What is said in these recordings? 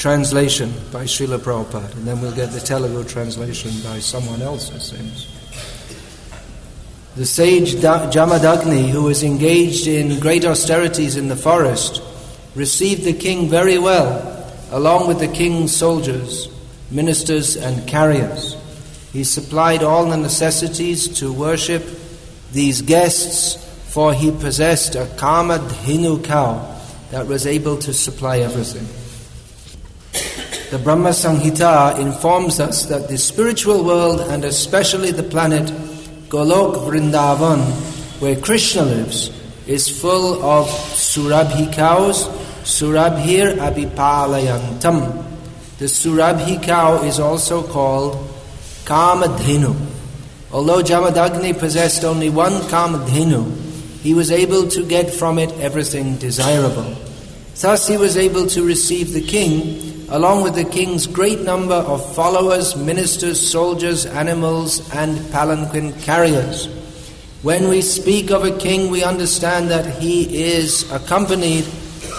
translation by Srila Prabhupada, and then we'll get the Telugu translation by someone else, it seems. The sage Jamadagni, who was engaged in great austerities in the forest, received the king very well, along with the king's soldiers, ministers and carriers. He supplied all the necessities to worship these guests, for he possessed a Kamadhenu cow that was able to supply everything. The Brahma Samhita informs us that the spiritual world, and especially the planet Golok Vrindavan, where Krishna lives, is full of Surabhi cows, Surabhir Abhipalayantam. The Surabhi cow is also called Kamadhenu. Although Jamadagni possessed only one Kamadhenu, he was able to get from it everything desirable. Thus he was able to receive the king, along with the king's great number of followers, ministers, soldiers, animals, and palanquin carriers. When we speak of a king, we understand that he is accompanied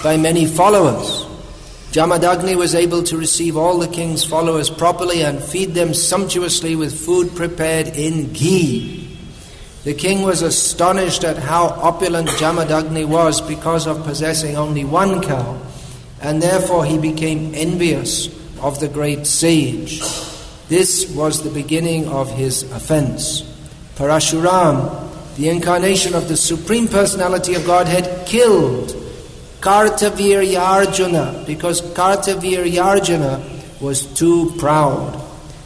by many followers. Jamadagni was able to receive all the king's followers properly and feed them sumptuously with food prepared in ghee. The king was astonished at how opulent Jamadagni was because of possessing only one cow, and therefore he became envious of the great sage. This was the beginning of his offense. Parashuram, the incarnation of the Supreme Personality of Godhead, killed Kartvaviryarjuna because Kartvaviryarjuna was too proud.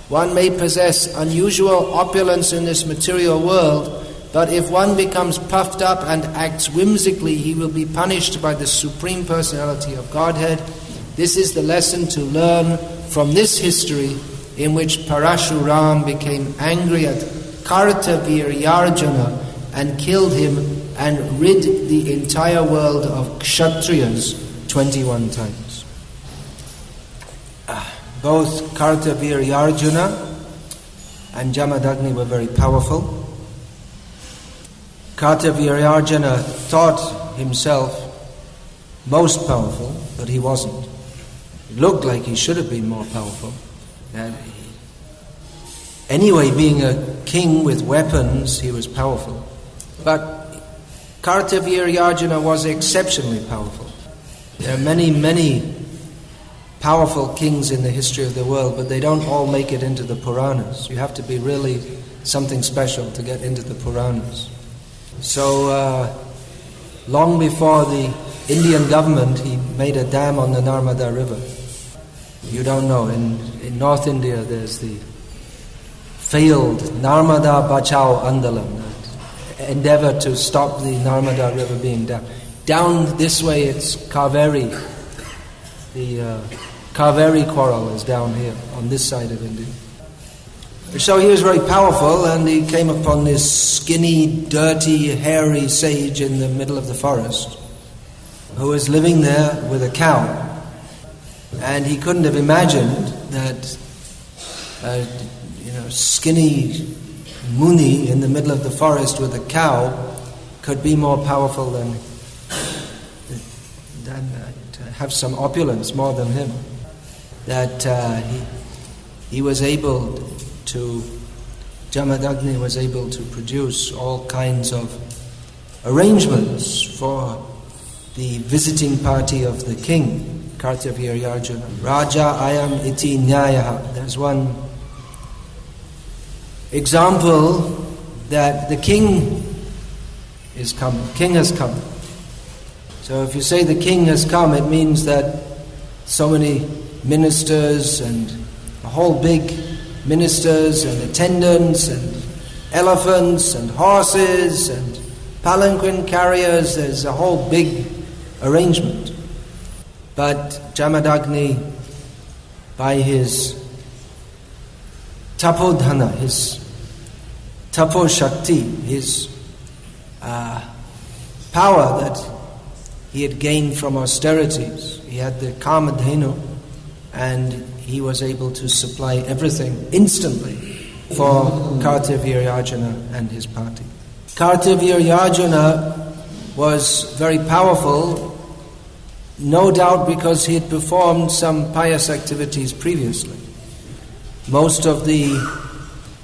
One may possess unusual opulence in this material world, but if one becomes puffed up and acts whimsically, he will be punished by the Supreme Personality of Godhead. This is the lesson to learn from this history, in which Parashuram became angry at Kartvaviryarjuna and killed him and rid the entire world of Kshatriyas 21 times. Both Kartvaviryarjuna and Jamadagni were very powerful. Kartvaviryarjuna thought himself most powerful, but he wasn't. It looked like he should have been more powerful. Anyway, being a king with weapons, he was powerful. But Kartvaviryarjuna was exceptionally powerful. There are many, many powerful kings in the history of the world, but they don't all make it into the Puranas. You have to be really something special to get into the Puranas. So, long before the Indian government, he made a dam on the Narmada River. You don't know, in North India there's the failed Narmada Bachao Andalam, endeavor to stop the Narmada River being dammed. Down this way it's Kaveri. The Kaveri quarrel is down here, on this side of India. So he was very powerful, and he came upon this skinny, dirty, hairy sage in the middle of the forest, who was living there with a cow. And he couldn't have imagined that skinny Muni in the middle of the forest with a cow could be more powerful than to have some opulence more than him. That he was able to, Jamadagni was able to produce all kinds of arrangements for the visiting party of the king, Kartvaviryarjuna. Raja ayam iti nyayaha. There's one example that the king is come. King has come. So if you say the king has come, it means that so many ministers and a whole big ministers and attendants and elephants and horses and palanquin carriers, there's a whole big arrangement. But Jamadagni, by his tapodhana, his tapo shakti, his power that he had gained from austerities, he had the Kamadhenu, and he was able to supply everything instantly for Kartvaviryarjuna and his party. Kartvaviryarjuna was very powerful No doubt because he had performed some pious activities previously.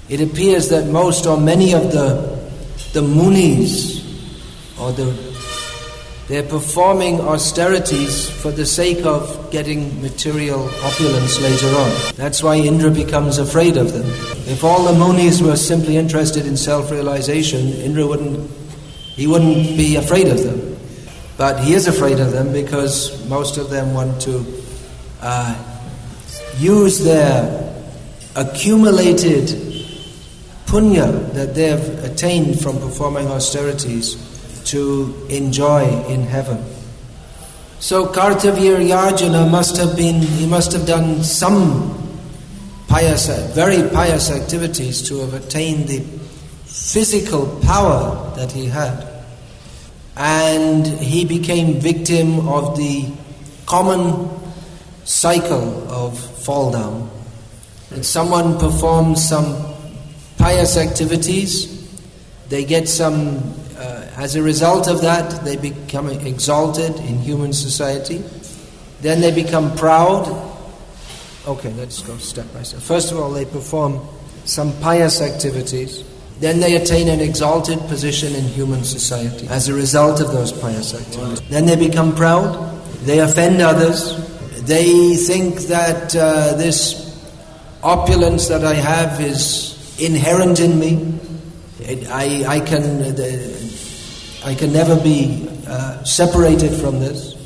It appears that most or many of the munis, they're performing austerities for the sake of getting material opulence later on. That's why Indra becomes afraid of them. If all the munis were simply interested in self-realization, Indra wouldn't be afraid of them. But he is afraid of them because most of them want to use their accumulated punya that they have attained from performing austerities to enjoy in heaven. So Kartvaviryarjuna must have done some very pious activities to have attained the physical power that he had. And he became victim of the common cycle of fall down. When someone performs some pious activities, they get some, as a result of that, they become exalted in human society. Then they become proud. Okay, let's go step by step. First of all, they perform some pious activities. Then they attain an exalted position in human society as a result of those pious activities. Then they become proud. They offend others. They think that this opulence that I have is inherent in me. I can never be separated from this.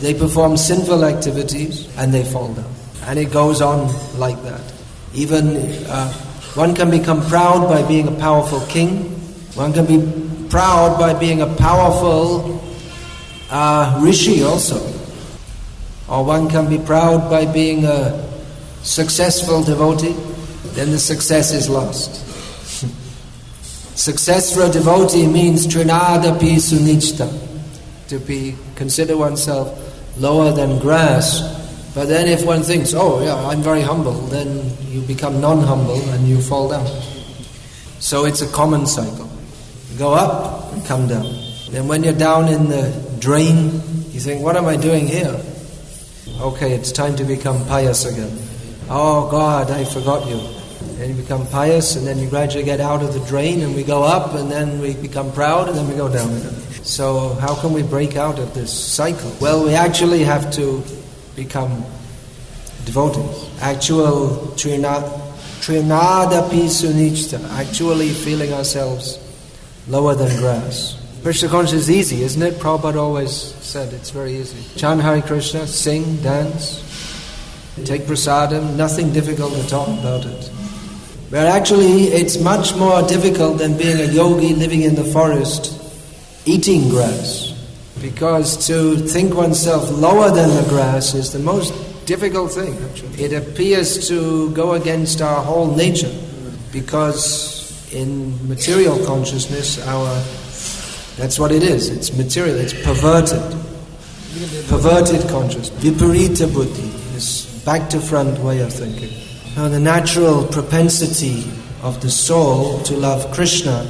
They perform sinful activities and they fall down. And it goes on like that. Even one can become proud by being a powerful king. One can be proud by being a powerful rishi also. Or one can be proud by being a successful devotee. Then the success is lost. Success for a devotee means trinadapi sunichta, to consider oneself lower than grass. But then if one thinks, oh yeah, I'm very humble, then you become non-humble and you fall down. So it's a common cycle. You go up and come down. Then when you're down in the drain, you think, what am I doing here? Okay, it's time to become pious again. Oh God, I forgot you. And you become pious, and then you gradually get out of the drain, and we go up, and then we become proud, and then we go down again. So how can we break out of this cycle? Well, we actually have to become devotees. Actual trinadapi sunichta, actually feeling ourselves lower than grass. Krishna consciousness is easy, isn't it? Prabhupada always said it's very easy. Chant Hare Krishna, sing, dance, take prasadam, nothing difficult at all about it. But actually it's much more difficult than being a yogi living in the forest eating grass. Because to think oneself lower than the grass is the most difficult thing, actually. It appears to go against our whole nature. Because in material consciousness, that's what it is. It's material, it's perverted. Perverted consciousness. Viparita buddhi, this back to front way of thinking. Now the natural propensity of the soul to love Krishna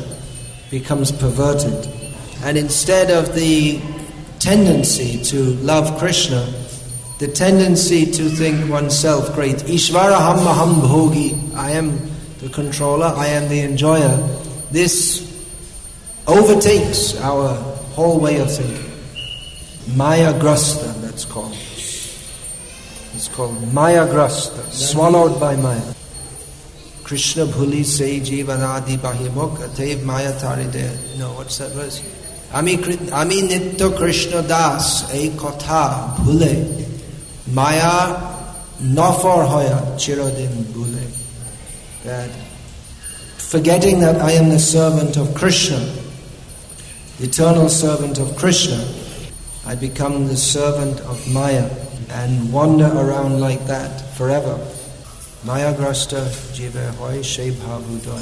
becomes perverted. And instead of the tendency to love Krishna, the tendency to think oneself great, Ishvaraham aham bhogi, I am the controller, I am the enjoyer, this overtakes our whole way of thinking. Maya grasta, that's called. It's called Maya grasta, swallowed by Maya. Krishna bhuli se jivanadi bahimok atev maya taride. No, what's that verse? Ami nitya Krishna das ei kotha bhule Maya nafor hoya chirodin bhule. That forgetting that I am the servant of Krishna, the eternal servant of Krishna, I become the servant of Maya and wander around like that forever. Maya grasta jive hoy she bhavudoy.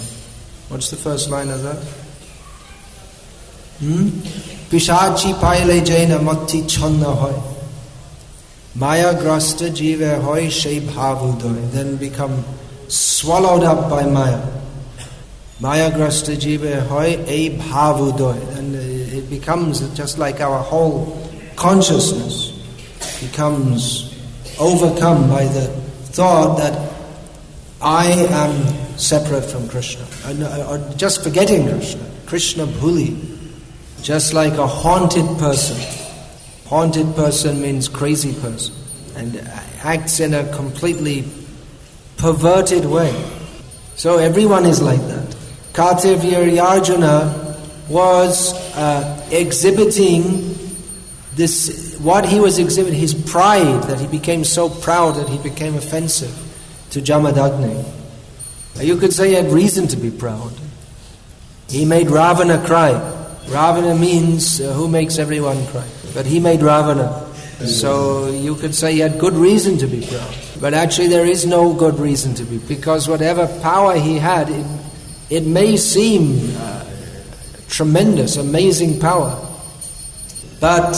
What's the first line of that? Pishachi paile jaina matti channa hoy. Maya grasta jive hoy she bhavudoy. Then become swallowed up by Maya. Maya grasta jive hoy e bhavudoy. And it becomes just like our whole consciousness becomes overcome by the thought that I am separate from Krishna, or just forgetting Krishna. Krishna bhuli, just like a haunted person. Haunted person means crazy person, and acts in a completely perverted way. So everyone is like that. Kartvaviryarjuna was exhibiting this, what he was exhibiting, his pride, that he became so proud that he became offensive to Jamadagni. You could say he had reason to be proud. He made Ravana cry. Ravana means who makes everyone cry. But he made Ravana. So you could say he had good reason to be proud. But actually there is no good reason to be, because whatever power he had, it may seem tremendous, amazing power, but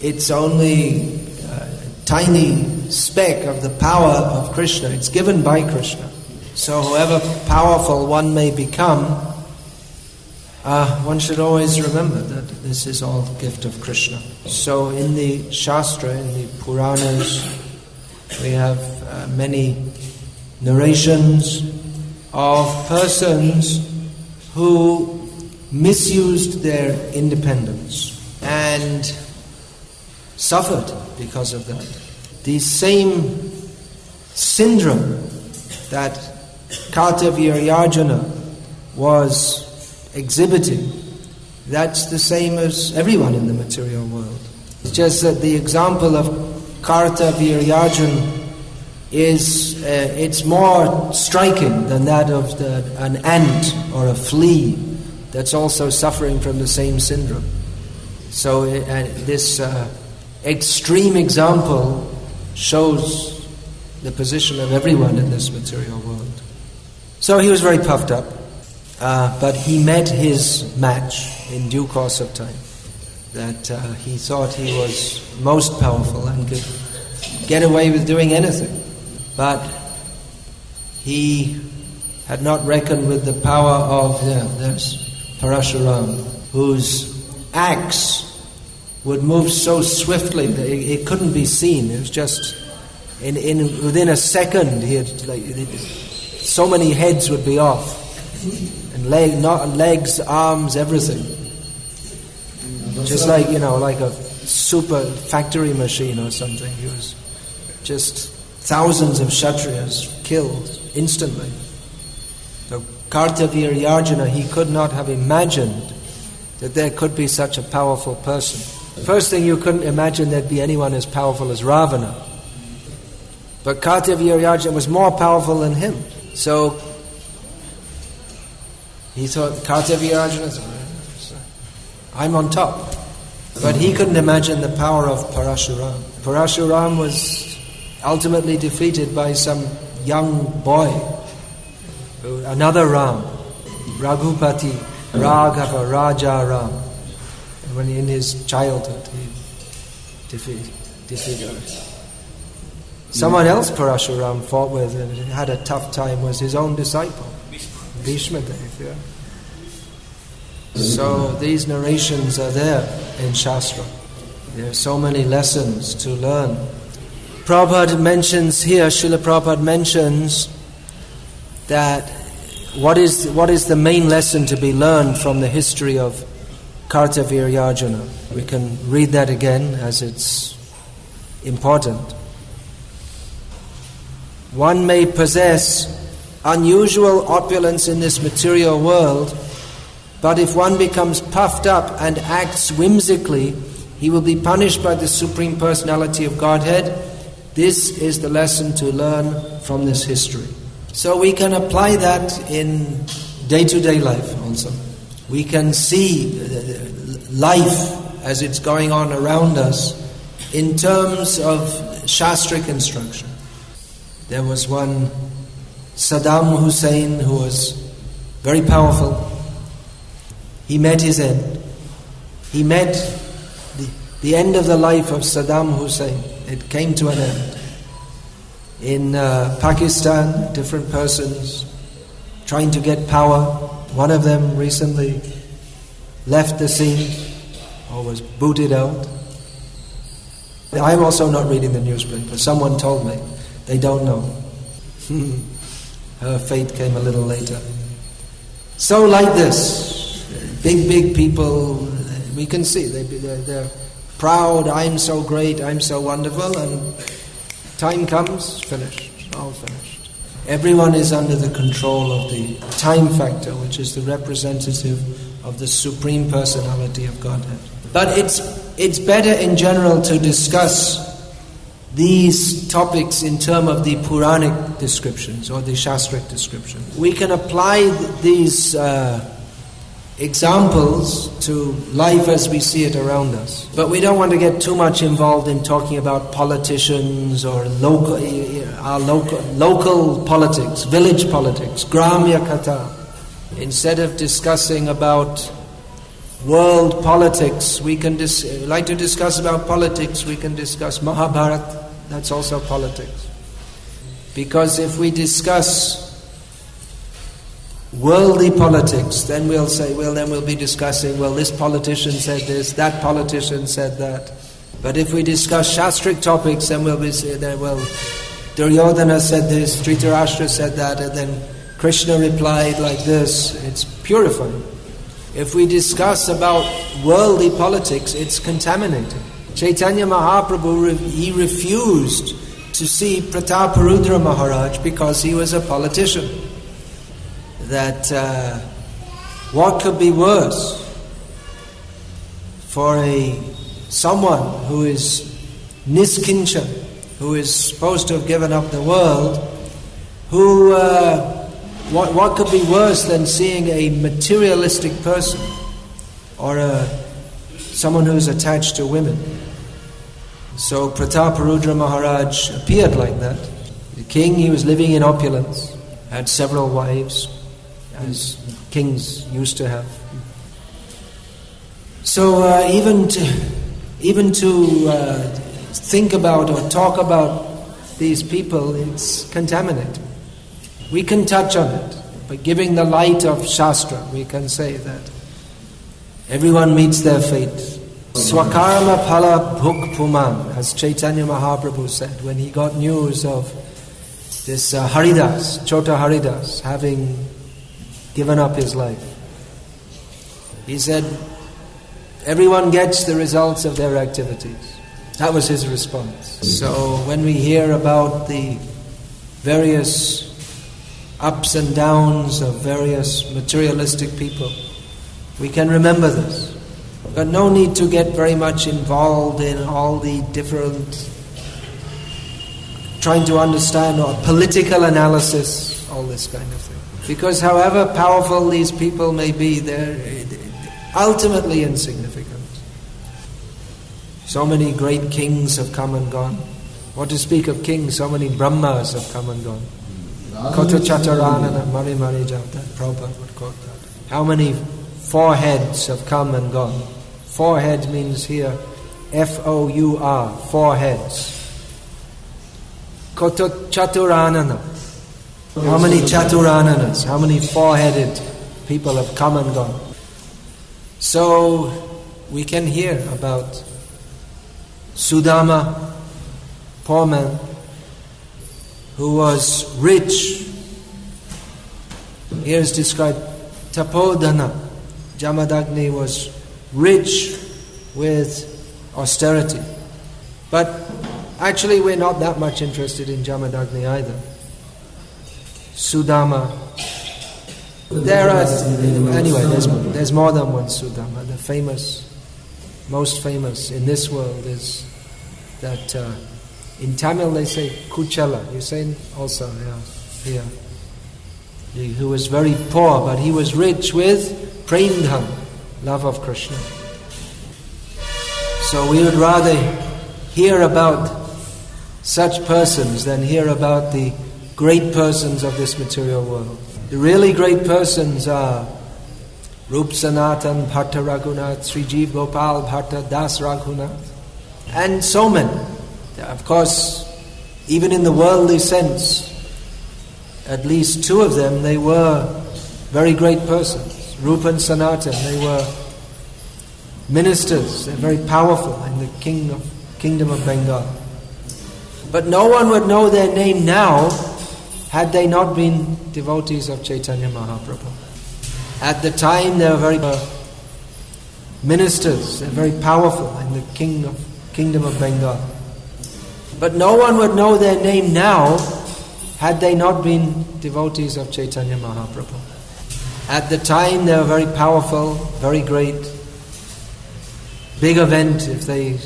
it's only a tiny speck of the power of Krishna. It's given by Krishna. So however powerful one may become, one should always remember that this is all gift of Krishna. So in the Shastra, in the Puranas, we have many narrations of persons who misused their independence and suffered because of that. The same syndrome that Kartvaviryarjuna was exhibiting, that's the same as everyone in the material world. It's just that the example of Kartvaviryarjuna is it's more striking than that of an ant or a flea that's also suffering from the same syndrome. So this extreme example shows the position of everyone in this material world. So he was very puffed up, but he met his match in due course of time. That he thought he was most powerful and could get away with doing anything. But he had not reckoned with the power of there's Parashuram, whose axe would move so swiftly that it couldn't be seen. It was just within a second he had so many heads would be off, and legs, arms, everything. Just like like a super factory machine or something. He was just thousands of Kshatriyas killed instantly. So Kartvaviryarjuna, he could not have imagined that there could be such a powerful person. First thing, you couldn't imagine there'd be anyone as powerful as Ravana. But Kartvaviryarjuna was more powerful than him. So he thought, Kartvaviryarjuna, I'm on top. But he couldn't imagine the power of Parashuram. Parashuram was ultimately defeated by some young boy, another Ram, Raghupati, Raghava, Raja Ram. And when in his childhood he defeated her. Someone else Parashuram fought with and had a tough time was his own disciple, Bhishma Dev. Yeah. So these narrations are there in Shastra. There are so many lessons to learn. Prabhupada mentions here, Srila Prabhupada mentions that what is the main lesson to be learned from the history of Kartvaviryarjuna. We can read that again as it's important. One may possess unusual opulence in this material world, but if one becomes puffed up and acts whimsically, he will be punished by the Supreme Personality of Godhead. This is the lesson to learn from this history. So we can apply that in day-to-day life also. We can see life as it's going on around us in terms of Shastric instruction. There was one Saddam Hussein who was very powerful. He met his end. He met the end of the life of Saddam Hussein. It came to an end. In Pakistan, different persons trying to get power. One of them recently left the scene or was booted out. I'm also not reading the newspaper. Someone told me. They don't know. Her fate came a little later. So like this, big people, we can see they're proud, I'm so great, I'm so wonderful, and time comes, finished, all finished. Everyone is under the control of the time factor, which is the representative of the Supreme Personality of Godhead. But it's better in general to discuss these topics in terms of the Puranic descriptions or the Shastric descriptions. We can apply these examples to life as we see it around us. But we don't want to get too much involved in talking about politicians or local politics, village politics, Gramya Katha. Instead of discussing about world politics, we can like to discuss about politics, we can discuss Mahabharata. That's also politics. Because if we discuss worldly politics, then we'll say, then we'll be discussing, this politician said this, that politician said that. But if we discuss Shastric topics, then we'll be saying, Duryodhana said this, Dhritarashtra said that, and then Krishna replied like this. It's purifying. If we discuss about worldly politics, it's contaminating. Chaitanya Mahaprabhu, he refused to see Prataparudra Maharaj because he was a politician. That what could be worse for someone who is niskinchan, who is supposed to have given up the world, what could be worse than seeing a materialistic person or someone who is attached to women? So Prataparudra Maharaj appeared like that. The king, he was living in opulence, had several wives, as kings used to have. So even to think about or talk about these people, it's contaminating. We can touch on it, but giving the light of Shastra, we can say that everyone meets their fate. Swakarma phala bhuk puman, as Chaitanya Mahaprabhu said when he got news of this Haridas, Chota Haridas, having given up his life. He said, everyone gets the results of their activities. That was his response. So when we hear about the various ups and downs of various materialistic people, we can remember this. But no need to get very much involved in all the different, trying to understand or political analysis, all this kind of thing. Because however powerful these people may be, they're ultimately insignificant. So many great kings have come and gone. What to speak of kings, so many Brahmas have come and gone. Kota Chataranana, Mari Mari Jata, Prabhupada would quote that. How many foreheads have come and gone? Forehead means here, F-O-U-R, foreheads. Kota Chaturanana. How many Chaturananas, how many four-headed people have come and gone? So we can hear about Sudama, poor man, who was rich. Here is described Tapodana. Jamadagni was rich with austerity. But actually we're not that much interested in Jamadagni either. Sudama. There's more than one Sudama. The most famous in this world is that in Tamil they say Kuchala. You say also, yeah. Who was very poor, but he was rich with Premdham, love of Krishna. So we would rather hear about such persons than hear about the great persons of this material world. The really great persons are Rup Sanatan Bhatta Raghunath, Sri Jeev Gopal Bhatta Das Raghunath, and so many. Of course, even in the worldly sense, at least two of them, they were very great persons. Rupa and Sanatan, they were ministers, they're very powerful in the kingdom of Bengal. But no one would know their name now had they not been devotees of Chaitanya Mahaprabhu. At the time they were very ministers, they're very powerful in the kingdom of Bengal. But no one would know their name now had they not been devotees of Chaitanya Mahaprabhu. At the time they were very powerful, very great. Big event if they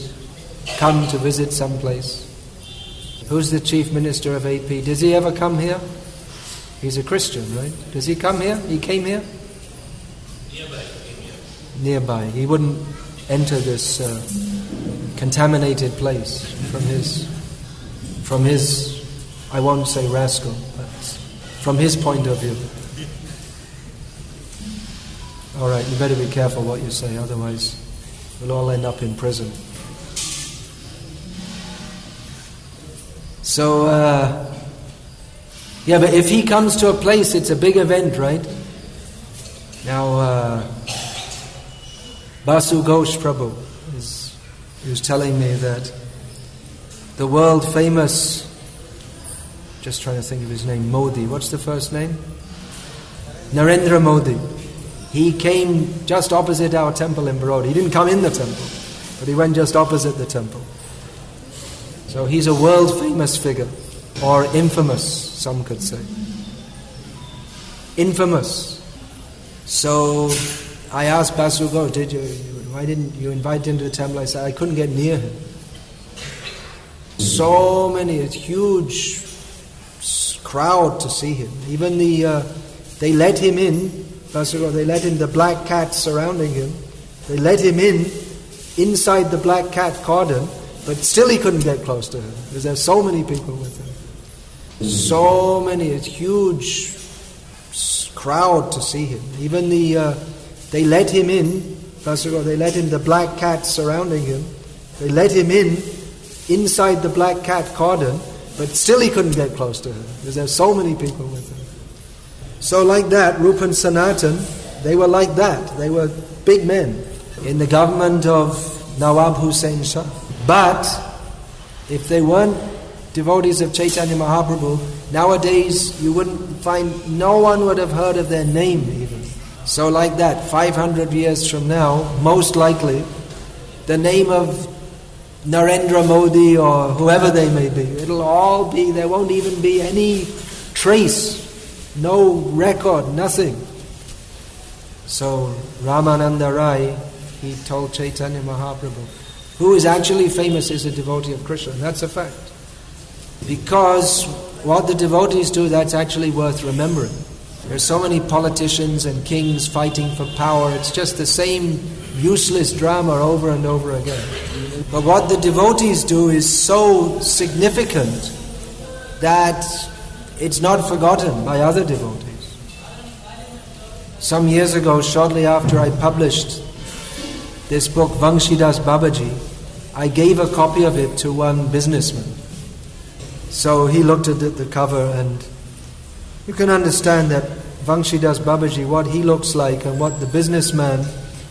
come to visit some place. Who's the chief minister of AP? Does he ever come here? He's a Christian, right? Does he come here? He came here? Nearby. He wouldn't enter this contaminated place from his, I won't say rascal, but from his point of view. All right, you better be careful what you say, otherwise we'll all end up in prison. So, but if he comes to a place, it's a big event, right? Now, Basu Ghosh Prabhu he was telling me that the world famous, just trying to think of his name, Modi, what's the first name? Narendra Modi. He came just opposite our temple in Baroda. He didn't come in the temple, but he went just opposite the temple. So he's a world famous figure, or infamous, some could say. Infamous. So I asked Basu Ghosh, why didn't you invite him to the temple? I said, I couldn't get near him. So many, a huge crowd to see him. Even they let him in, Basu Ghosh, they let in the black cat surrounding him. They let him in, inside the black cat cordon, but still he couldn't get close to him, because there's so many people with him. So many, a huge crowd to see him. Even they let him in, they let in the black cat surrounding him. They let him in, inside the black cat cordon, but still he couldn't get close to him, because there's so many people with him. So like that, Rupa and Sanatan, they were like that. They were big men in the government of Nawab Hussain Shah. But if they weren't devotees of Chaitanya Mahaprabhu, nowadays you wouldn't find, no one would have heard of their name even. So like that, 500 years from now, most likely, the name of Narendra Modi or whoever they may be, it'll all be, there won't even be any trace, no record, nothing. So Ramananda Rai, he told Chaitanya Mahaprabhu, who is actually famous is a devotee of Krishna. That's a fact. Because what the devotees do, that's actually worth remembering. There's so many politicians and kings fighting for power. It's just the same useless drama over and over again. But what the devotees do is so significant that it's not forgotten by other devotees. Some years ago, shortly after I published this book, Vangshidas Babaji, I gave a copy of it to one businessman. So he looked at the cover, and you can understand that Vangshidas Babaji, what he looks like and what the businessman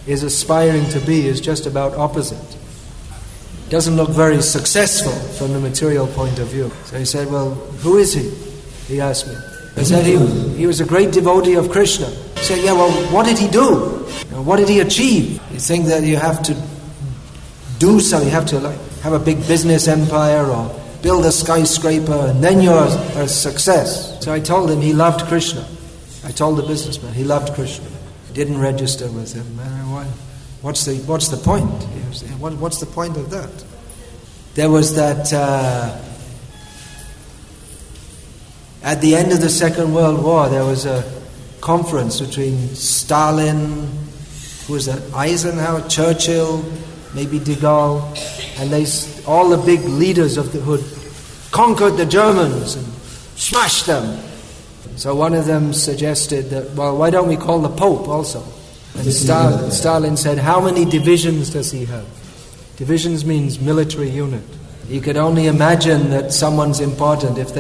is aspiring to be is just about opposite. Doesn't look very successful from the material point of view. So he said, well, who is he? He asked me. I said he was a great devotee of Krishna. He said, yeah, well, what did he do? What did he achieve? You think that you have to do something, you have to have a big business empire or build a skyscraper and then you're a success. So I told him he loved Krishna. I told the businessman he loved Krishna. He didn't register with him. What's the point? What's the point of that? There was that at the end of the Second World War, there was a conference between Stalin, who was that, Eisenhower, Churchill, maybe de Gaulle, and all the big leaders who had conquered the Germans and smashed them. So one of them suggested that, well, why don't we call the Pope also? And Stalin said, how many divisions does he have? Divisions means military unit. You could only imagine that someone's important if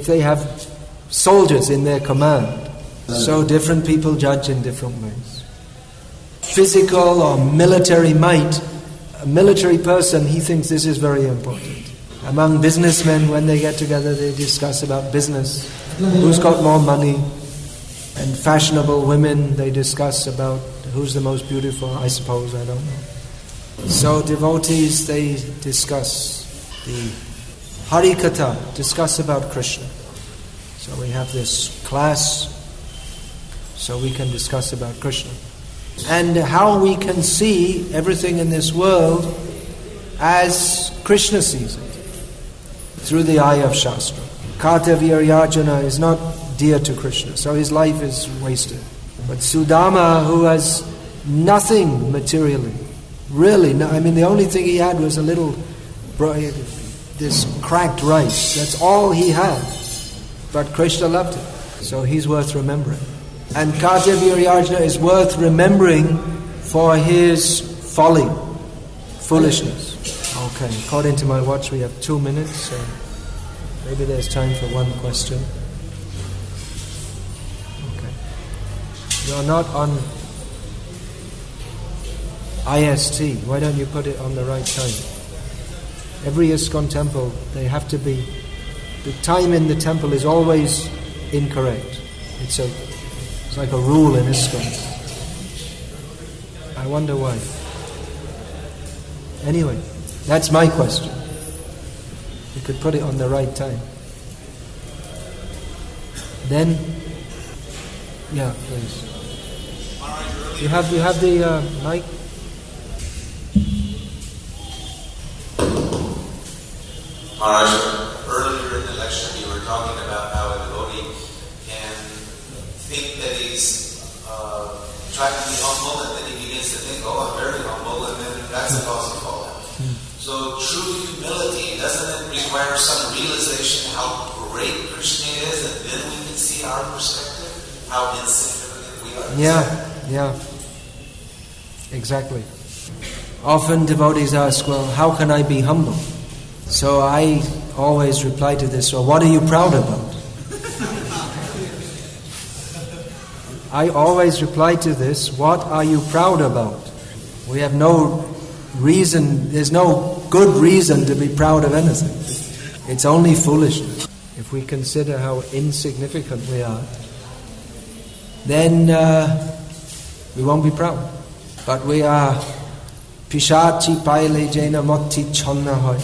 they have soldiers in their command. So different people judge in different ways. Physical or military might a military person, he thinks this is very important. Among businessmen, when they get together, they discuss about business. Who's got more money? And fashionable women, they discuss about who's the most beautiful, I suppose, I don't know. So devotees, they discuss the Harikatha, discuss about Krishna. So we have this class, so we can discuss about Krishna. And how we can see everything in this world as Krishna sees it, through the eye of Shastra. Kartvaviryarjuna is not dear to Krishna, so his life is wasted. But Sudama, who has nothing materially, really, the only thing he had was a little, this cracked rice. That's all he had. But Krishna loved him, so he's worth remembering. And Kartvaviryarjuna is worth remembering for his folly, foolishness. Okay, according to my watch we have 2 minutes, so maybe there's time for one question. Okay. You're not on IST, why don't you put it on the right time? Every ISKCON temple, they have to be, the time in the temple is always incorrect. It's like a rule in ISKCON. I wonder why. Anyway, that's my question. You could put it on the right time. Then, yeah, please. You have the mic? Maharaj, earlier in the lecture you were talking about how a devotee can think that he's trying to be humble, and then he begins to think, oh, I'm very humble, and then that's the cause of fall. So true humility, doesn't it require some realization how great Krishna is, and then we can see our perspective, how insignificant we are? Yeah, exactly. Often devotees ask, well, how can I be humble? So I always reply to this, well, what are you proud about? I always reply to this, what are you proud about? We have no reason, there's no good reason to be proud of anything. It's only foolishness. If we consider how insignificant we are, then we won't be proud. But we are pishachi paile jena motti chonna hoy.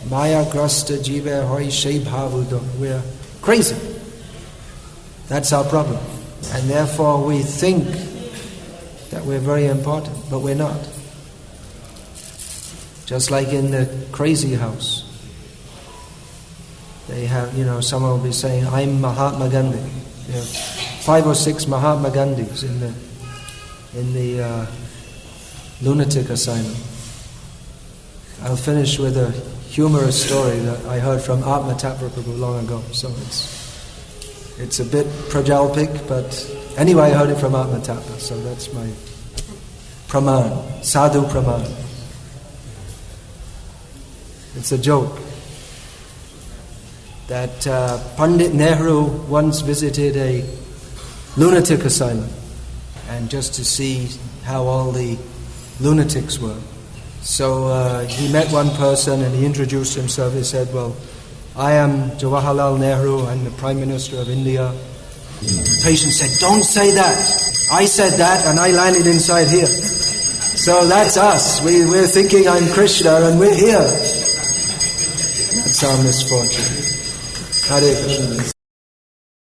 Maya grasta jiva hoy shei bhavudo. We're crazy. That's our problem. And therefore we think that we're very important, but we're not. Just like in the crazy house. They have, someone will be saying, I'm Mahatma Gandhi. 5 or 6 Mahatma Gandhis in the lunatic asylum. I'll finish with a humorous story that I heard from Atma Tapraprabhu long ago. So it's a bit prajalpik, but anyway, I heard it from Atma Tapa. So that's my praman, sadhu praman. It's a joke that Pandit Nehru once visited a lunatic asylum, and just to see how all the lunatics were. So he met one person and he introduced himself. He said, well, I am Jawaharlal Nehru, I'm the Prime Minister of India. The patient said, don't say that. I said that and I landed inside here. So that's us. We're thinking I'm Krishna and we're here. That's our misfortune. Hare Krishna.